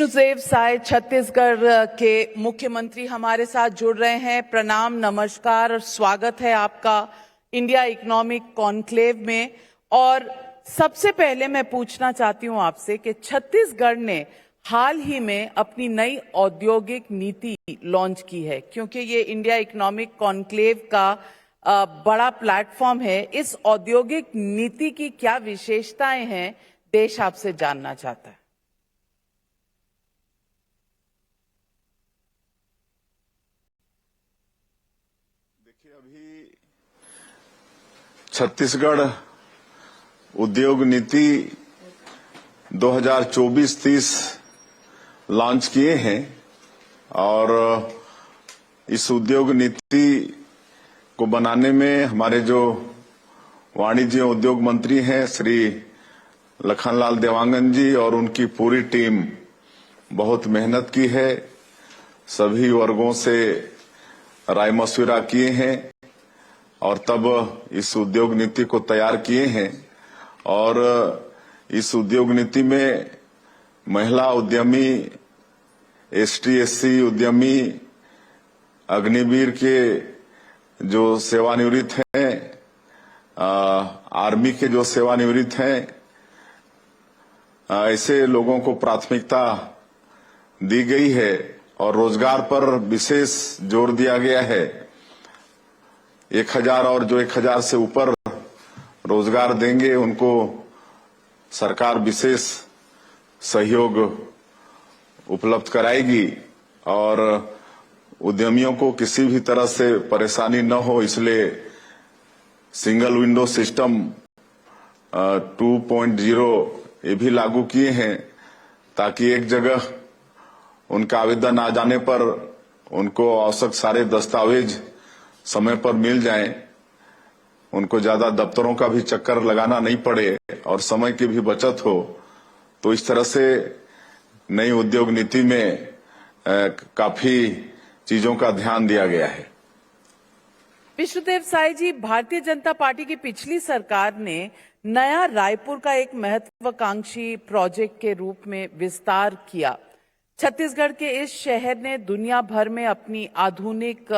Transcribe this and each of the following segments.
विष्णुदेव साय छत्तीसगढ़ के मुख्यमंत्री हमारे साथ जुड़ रहे हैं। प्रणाम, नमस्कार और स्वागत है आपका इंडिया इकोनॉमिक कॉन्क्लेव में। और सबसे पहले मैं पूछना चाहती हूं आपसे कि छत्तीसगढ़ ने हाल ही में अपनी नई औद्योगिक नीति लॉन्च की है, क्योंकि ये इंडिया इकोनॉमिक कॉन्क्लेव का बड़ा प्लेटफॉर्म है। इस औद्योगिक नीति की क्या विशेषताएं हैं, देश आपसे जानना चाहता है। देखिए, अभी छत्तीसगढ़ उद्योग नीति 2024-30 लॉन्च किए हैं और इस उद्योग नीति को बनाने में हमारे जो वाणिज्य उद्योग मंत्री हैं श्री लखनलाल देवांगन जी और उनकी पूरी टीम बहुत मेहनत की है। सभी वर्गों से राय मशविरा किए हैं और तब इस उद्योग नीति को तैयार किए हैं। और इस उद्योग नीति में महिला उद्यमी, एसटी/एससी उद्यमी, अग्निवीर के जो सेवानिवृत्त हैं, आर्मी के जो सेवानिवृत्त हैं, ऐसे लोगों को प्राथमिकता दी गई है और रोजगार पर विशेष जोर दिया गया है। 1000 और जो 1000 से ऊपर रोजगार देंगे उनको सरकार विशेष सहयोग उपलब्ध कराएगी और उद्यमियों को किसी भी तरह से परेशानी न हो, इसलिए सिंगल विंडो सिस्टम 2.0 ये भी लागू किए हैं, ताकि एक जगह उनका आवेदन आ जाने पर उनको आवश्यक सारे दस्तावेज समय पर मिल जाएं, उनको ज्यादा दफ्तरों का भी चक्कर लगाना नहीं पड़े और समय की भी बचत हो। तो इस तरह से नई उद्योग नीति में काफी चीजों का ध्यान दिया गया है। विष्णुदेव साय जी, भारतीय जनता पार्टी की पिछली सरकार ने नया रायपुर का एक महत्वाकांक्षी प्रोजेक्ट के रूप में विस्तार किया। छत्तीसगढ़ के इस शहर ने दुनिया भर में अपनी आधुनिक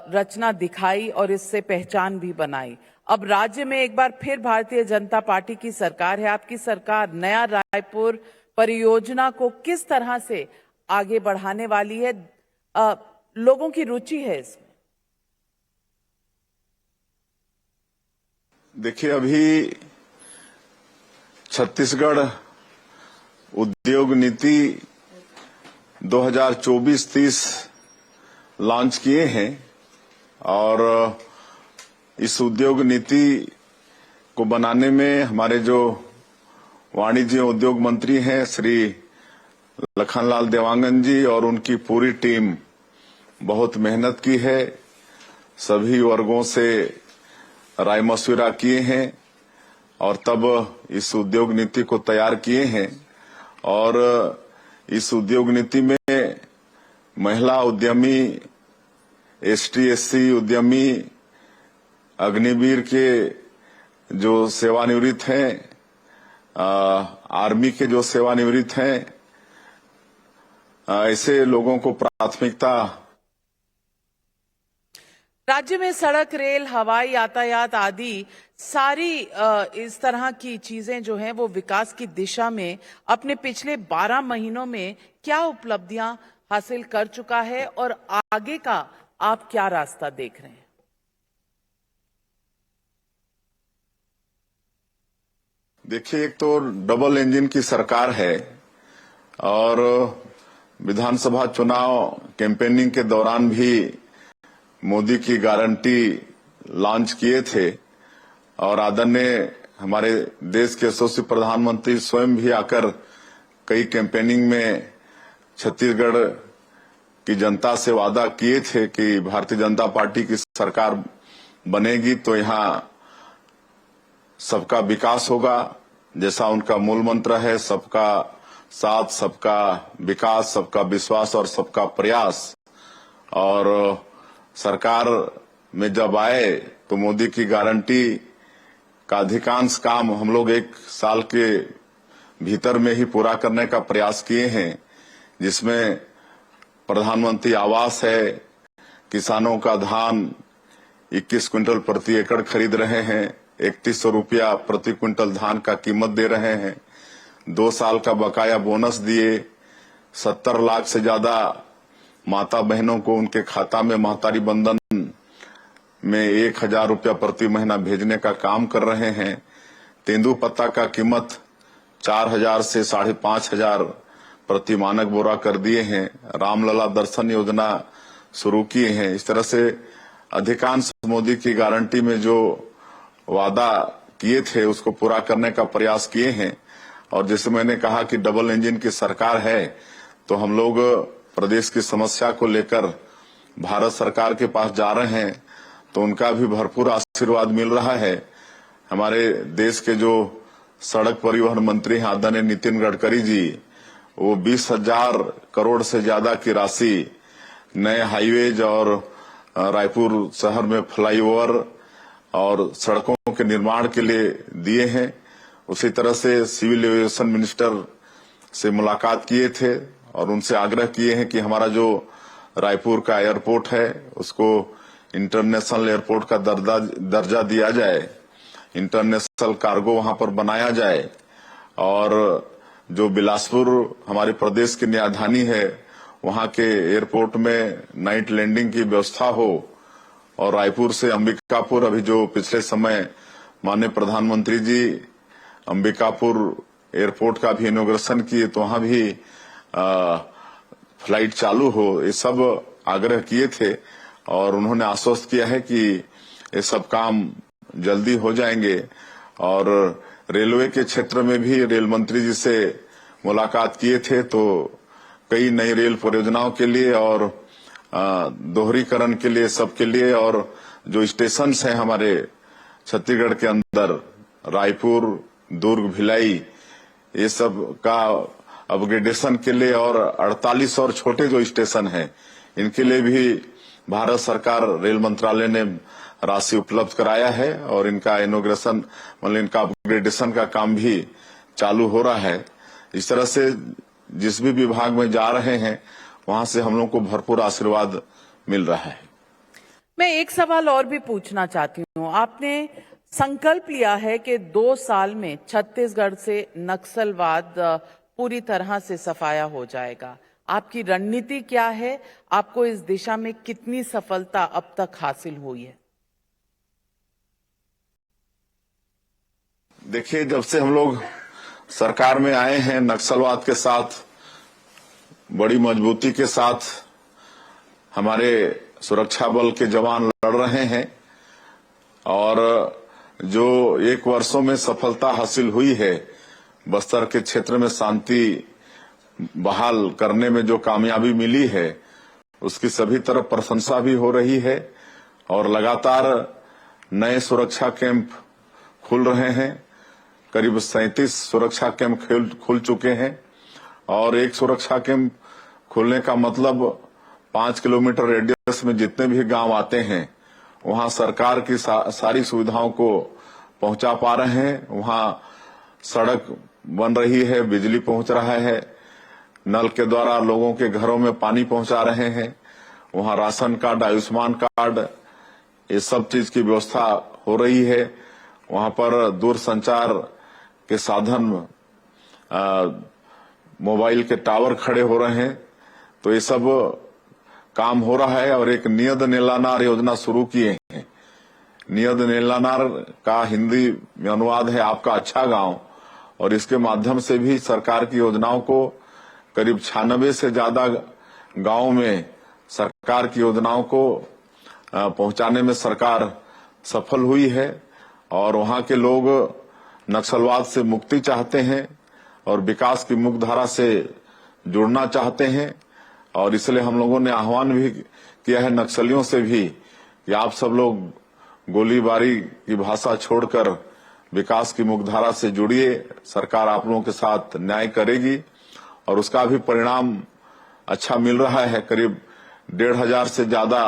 रचना दिखाई और इससे पहचान भी बनाई। अब राज्य में एक बार फिर भारतीय जनता पार्टी की सरकार है। आपकी सरकार नया रायपुर परियोजना को किस तरह से आगे बढ़ाने वाली है? लोगों की रुचि है इसमें। देखिए, अभी छत्तीसगढ़ उद्योग नीति 2024-30 लॉन्च किए हैं और इस उद्योग नीति को बनाने में हमारे जो वाणिज्य उद्योग मंत्री हैं श्री लखनलाल देवांगन जी और उनकी पूरी टीम बहुत मेहनत की है। सभी वर्गों से राय मशविरा किए हैं और तब इस उद्योग नीति को तैयार किए हैं। और इस उद्योग नीति में महिला उद्यमी, एसटी/एससी उद्यमी, अग्निवीर के जो सेवानिवृत्त हैं, आर्मी के जो सेवानिवृत्त हैं, ऐसे लोगों को प्राथमिकता। राज्य में सड़क, रेल, हवाई यातायात आदि सारी इस तरह की चीजें जो हैं वो विकास की दिशा में अपने पिछले 12 महीनों में क्या उपलब्धियां हासिल कर चुका है और आगे का आप क्या रास्ता देख रहे हैं? देखिए, एक तो डबल इंजन की सरकार है और विधानसभा चुनाव कैंपेनिंग के दौरान भी मोदी की गारंटी लॉन्च किए थे और आदरणीय हमारे देश के यशस्वी प्रधानमंत्री स्वयं भी आकर कई कैंपेनिंग में छत्तीसगढ़ की जनता से वादा किए थे कि भारतीय जनता पार्टी की सरकार बनेगी तो यहाँ सबका विकास होगा, जैसा उनका मूल मंत्र है, सबका साथ, सबका विकास, सबका विश्वास और सबका प्रयास। और सरकार में जब आए तो मोदी की गारंटी का अधिकांश काम हम लोग 1 साल के भीतर में ही पूरा करने का प्रयास किए हैं। जिसमें प्रधानमंत्री आवास है, किसानों का धान 21 क्विंटल प्रति एकड़ खरीद रहे हैं, 3100 रुपया प्रति क्विंटल धान का कीमत दे रहे हैं, 2 साल का बकाया बोनस दिए, 70 लाख से ज्यादा माता बहनों को उनके खाता में महतारी बंधन में 1000 रुपया प्रति महीना भेजने का काम कर रहे हैं। तेंदुपत्ता का कीमत 4000 से 5500 प्रति मानक बोरा कर दिए हैं। रामलला दर्शन योजना शुरू किए हैं। इस तरह से अधिकांश मोदी की गारंटी में जो वादा किए थे उसको पूरा करने का प्रयास किए हैं। और जैसे मैंने कहा कि डबल इंजन की सरकार है, तो हम लोग प्रदेश की समस्या को लेकर भारत सरकार के पास जा रहे हैं, तो उनका भी भरपूर आशीर्वाद मिल रहा है। हमारे देश के जो सड़क परिवहन मंत्री हैं आदरणीय नितिन गडकरी जी, वो 20,000 करोड़ से ज्यादा की राशि नए हाईवेज और रायपुर शहर में फ्लाईओवर और सड़कों के निर्माण के लिए दिए हैं। उसी तरह से सिविल एविएशन मिनिस्टर से मुलाकात किए थे और उनसे आग्रह किए हैं कि हमारा जो रायपुर का एयरपोर्ट है उसको इंटरनेशनल एयरपोर्ट का दर्जा दिया जाए, इंटरनेशनल कार्गो वहां पर बनाया जाए, और जो बिलासपुर हमारे प्रदेश की राजधानी है वहां के एयरपोर्ट में नाइट लैंडिंग की व्यवस्था हो, और रायपुर से अंबिकापुर अभी जो पिछले समय माननीय प्रधानमंत्री जी अंबिकापुर एयरपोर्ट का भी इनॉग्रेशन किए, तो वहां भी फ्लाइट चालू हो, ये सब आग्रह किए थे और उन्होंने आश्वस्त किया है कि ये सब काम जल्दी हो जाएंगे। और रेलवे के क्षेत्र में भी रेल मंत्री जी से मुलाकात किए थे, तो कई नई रेल परियोजनाओं के लिए और दोहरीकरण के लिए, सबके लिए, और जो स्टेशन हैं हमारे छत्तीसगढ़ के अंदर रायपुर, दुर्ग, भिलाई, ये सब का अपग्रेडेशन के लिए, और 48 और छोटे जो स्टेशन हैं इनके लिए भी भारत सरकार रेल मंत्रालय ने राशि उपलब्ध कराया है और इनका इनॉग्रेशन मतलब इनका अपग्रेडेशन का काम भी चालू हो रहा है। इस तरह से जिस भी विभाग में जा रहे हैं वहां से हम लोग को भरपूर आशीर्वाद मिल रहा है। मैं एक सवाल और भी पूछना चाहती हूँ। आपने संकल्प लिया है कि 2 साल में छत्तीसगढ़ से नक्सलवाद पूरी तरह से सफाया हो जाएगा। आपकी रणनीति क्या है? आपको इस दिशा में कितनी सफलता अब तक हासिल हुई है? देखिए, जब से हम लोग सरकार में आए हैं, नक्सलवाद के साथ बड़ी मजबूती के साथ हमारे सुरक्षा बल के जवान लड़ रहे हैं, और जो 1 वर्षों में सफलता हासिल हुई है, बस्तर के क्षेत्र में शांति बहाल करने में जो कामयाबी मिली है उसकी सभी तरफ प्रशंसा भी हो रही है। और लगातार नए सुरक्षा कैंप खुल रहे हैं, करीब 37 सुरक्षा कैंप खुल चुके हैं, और एक सुरक्षा कैंप खुलने का मतलब 5 किलोमीटर रेडियस में जितने भी गांव आते हैं वहां सरकार की सारी सुविधाओं को पहुंचा पा रहे हैं। वहां सड़क बन रही है, बिजली पहुंच रहा है, नल के द्वारा लोगों के घरों में पानी पहुंचा रहे हैं, वहां राशन कार्ड, आयुष्मान कार्ड, ये सब चीज की व्यवस्था हो रही है। वहां पर दूर संचार के साधन, मोबाइल के टावर खड़े हो रहे हैं, तो ये सब काम हो रहा है। और एक नियत नीलानार योजना शुरू किए हैं। नियत नीलानार का हिंदी में अनुवाद है आपका अच्छा गांव, और इसके माध्यम से भी सरकार की योजनाओं को करीब 96 से ज्यादा गांवों में सरकार की योजनाओं को पहुंचाने में सरकार सफल हुई है। और वहां के लोग नक्सलवाद से मुक्ति चाहते हैं और विकास की मुख्यधारा से जुड़ना चाहते हैं, और इसलिए हम लोगों ने आह्वान भी किया है नक्सलियों से भी कि आप सब लोग गोलीबारी की भाषा छोड़कर विकास की मुख्यधारा से जुड़िए, सरकार आप लोगों के साथ न्याय करेगी। और उसका भी परिणाम अच्छा मिल रहा है। करीब 1,500 से ज्यादा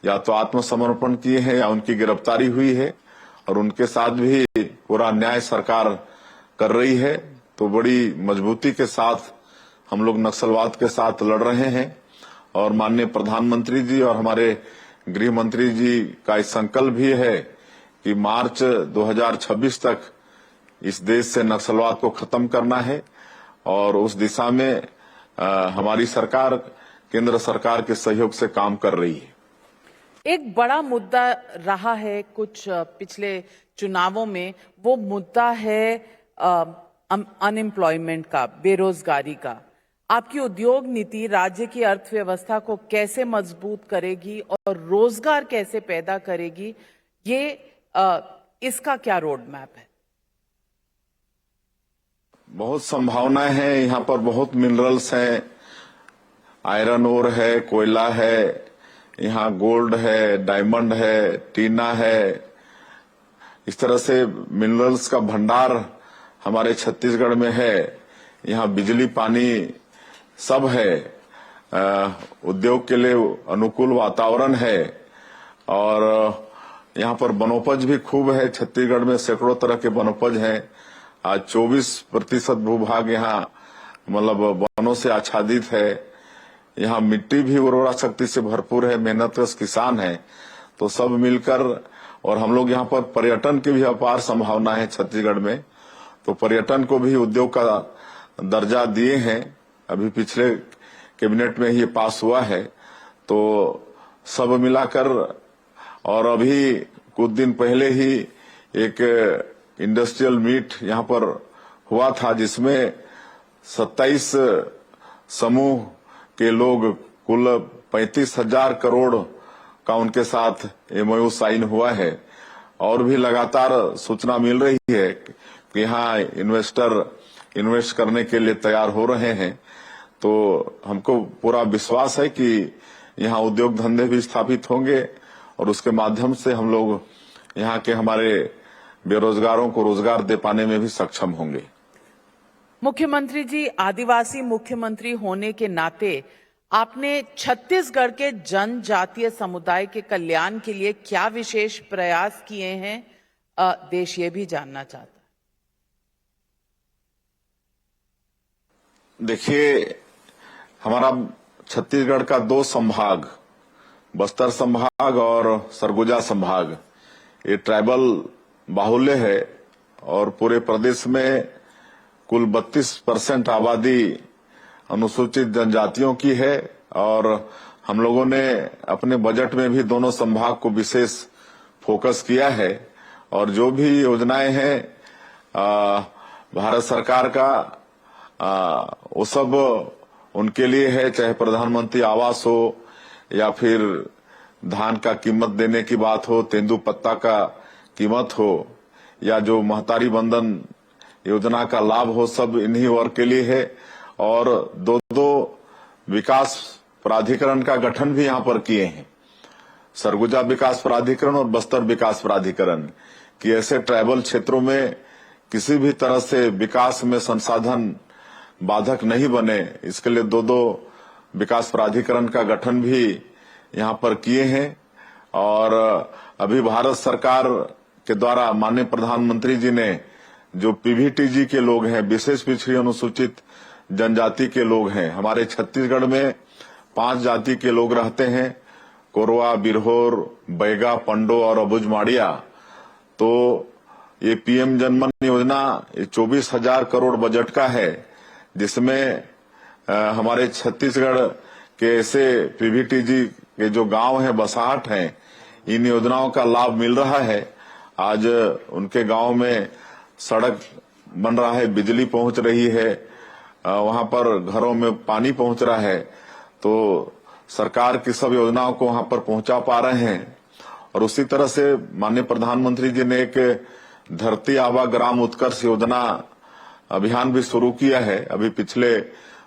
या तो आत्मसमर्पण किए हैं या उनकी गिरफ्तारी हुई है, और उनके साथ भी पूरा न्याय सरकार कर रही है। तो बड़ी मजबूती के साथ हम लोग नक्सलवाद के साथ लड़ रहे हैं और माननीय प्रधानमंत्री जी और हमारे गृह मंत्री जी का इस संकल्प भी है कि मार्च 2026 तक इस देश से नक्सलवाद को खत्म करना है और उस दिशा में हमारी सरकार केंद्र सरकार के सहयोग से काम कर रही है। एक बड़ा मुद्दा रहा है कुछ पिछले चुनावों में, वो मुद्दा है अनएम्प्लॉयमेंट का, बेरोजगारी का। आपकी उद्योग नीति राज्य की अर्थव्यवस्था को कैसे मजबूत करेगी और रोजगार कैसे पैदा करेगी, ये इसका क्या रोड मैप है? बहुत संभावनाएं हैं, यहाँ पर बहुत मिनरल्स हैं, आयरन ओर है, कोयला है, यहाँ गोल्ड है, डायमंड है, टीना है। इस तरह से मिनरल्स का भंडार हमारे छत्तीसगढ़ में है। यहाँ बिजली पानी सब है, उद्योग के लिए अनुकूल वातावरण है और यहाँ पर वनोपज भी खूब है। छत्तीसगढ़ में सैकड़ों तरह के वनोपज हैं। आज 24% भूभाग यहाँ मतलब वनों से आच्छादित है। यहाँ मिट्टी भी उर्वरा शक्ति से भरपूर है, मेहनतकश किसान है। तो सब मिलकर, और हम लोग यहाँ पर पर्यटन की भी अपार संभावना है छत्तीसगढ़ में, तो पर्यटन को भी उद्योग का दर्जा दिए हैं। अभी पिछले कैबिनेट में ही ये पास हुआ है। तो सब मिलाकर, और अभी कुछ दिन पहले ही एक इंडस्ट्रियल मीट यहाँ पर हुआ था जिसमें 27 समूह के लोग, कुल 35,000 करोड़ का उनके साथ MOU साइन हुआ है। और भी लगातार सूचना मिल रही है कि यहाँ इन्वेस्टर इन्वेस्ट करने के लिए तैयार हो रहे हैं। तो हमको पूरा विश्वास है कि यहाँ उद्योग धंधे भी स्थापित होंगे और उसके माध्यम से हम लोग यहाँ के हमारे बेरोजगारों को रोजगार दे पाने में भी सक्षम होंगे। मुख्यमंत्री जी, आदिवासी मुख्यमंत्री होने के नाते आपने छत्तीसगढ़ के जनजातीय समुदाय के कल्याण के लिए क्या विशेष प्रयास किए हैं, देश ये भी जानना चाहता है। देखिए, हमारा छत्तीसगढ़ का 2 संभाग, बस्तर संभाग और सरगुजा संभाग, ये ट्राइबल बाहुल्य है और पूरे प्रदेश में कुल 32% आबादी अनुसूचित जनजातियों की है। और हम लोगों ने अपने बजट में भी दोनों संभाग को विशेष फोकस किया है और जो भी योजनाएं हैं भारत सरकार का, वो सब उनके लिए है, चाहे प्रधानमंत्री आवास हो या फिर धान का कीमत देने की बात हो, तेंदुपत्ता का कीमत हो, या जो महतारी बंधन योजना का लाभ हो, सब इन्हीं वर्ग के लिए है। और 2 विकास प्राधिकरण का गठन भी यहाँ पर किए हैं, सरगुजा विकास प्राधिकरण और बस्तर विकास प्राधिकरण, कि ऐसे ट्राइबल क्षेत्रों में किसी भी तरह से विकास में संसाधन बाधक नहीं बने, इसके लिए 2 विकास प्राधिकरण का गठन भी यहाँ पर किए हैं। और अभी भारत सरकार के द्वारा माननीय प्रधानमंत्री जी ने जो PVTG के लोग हैं, विशेष पिछड़ी अनुसूचित जनजाति के लोग हैं, हमारे छत्तीसगढ़ में 5 जाति के लोग रहते हैं, कोरवा, बिरहोर, बैगा, पंडो और अबुझमाड़िया। तो ये PM जनमन योजना 24,000 करोड़ बजट का है, जिसमें हमारे छत्तीसगढ़ के ऐसे PVTG के जो गांव हैं, बसाहट हैं, इन योजनाओं का लाभ मिल रहा है। आज उनके गांव में सड़क बन रहा है, बिजली पहुंच रही है, वहां पर घरों में पानी पहुंच रहा है। तो सरकार की सब योजनाओं को वहां पर पहुंचा पा रहे हैं। और उसी तरह से माननीय प्रधानमंत्री जी ने एक धरती आबा ग्राम उत्कर्ष योजना अभियान भी शुरू किया है। अभी पिछले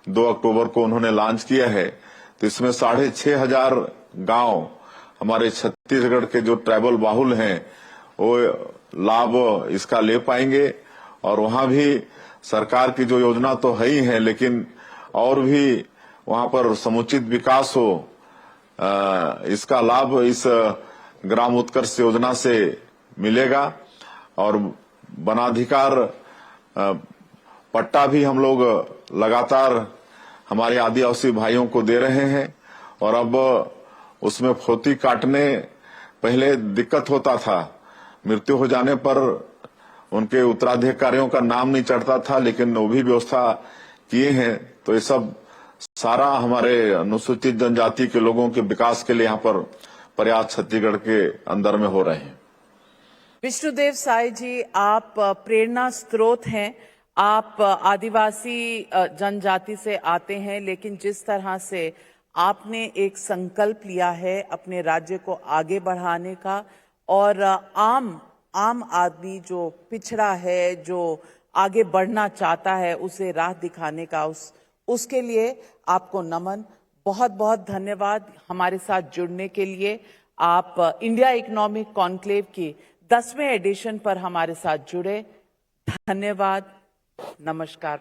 2 अक्टूबर को उन्होंने लॉन्च किया है। तो इसमें 6,500 गांव हमारे छत्तीसगढ़ के जो ट्राइबल बाहुल हैं वो लाभ इसका ले पाएंगे। और वहां भी सरकार की जो योजना तो है ही है, लेकिन और भी वहां पर समुचित विकास हो, इसका लाभ इस ग्राम उत्कर्ष योजना से मिलेगा। और वनाधिकार पट्टा भी हम लोग लगातार हमारे आदिवासी भाइयों को दे रहे हैं। और अब उसमें फोती काटने पहले दिक्कत होता था, मृत्यु हो जाने पर उनके उत्तराधिकारियों का नाम नहीं चढ़ता था, लेकिन वो भी व्यवस्था किए हैं। तो ये सब सारा हमारे अनुसूचित जनजाति के लोगों के विकास के लिए यहाँ पर प्रयास छत्तीसगढ़ के अंदर में हो रहे हैं। विष्णुदेव साय जी, आप प्रेरणा स्रोत हैं। आप आदिवासी जनजाति से आते हैं, लेकिन जिस तरह से आपने एक संकल्प लिया है अपने राज्य को आगे बढ़ाने का, और आम आदमी जो पिछड़ा है, जो आगे बढ़ना चाहता है, उसे राह दिखाने का, उसके लिए आपको नमन। बहुत बहुत धन्यवाद हमारे साथ जुड़ने के लिए। आप इंडिया इकोनॉमिक कॉन्क्लेव की 10वें एडिशन पर हमारे साथ जुड़े। धन्यवाद। नमस्कार।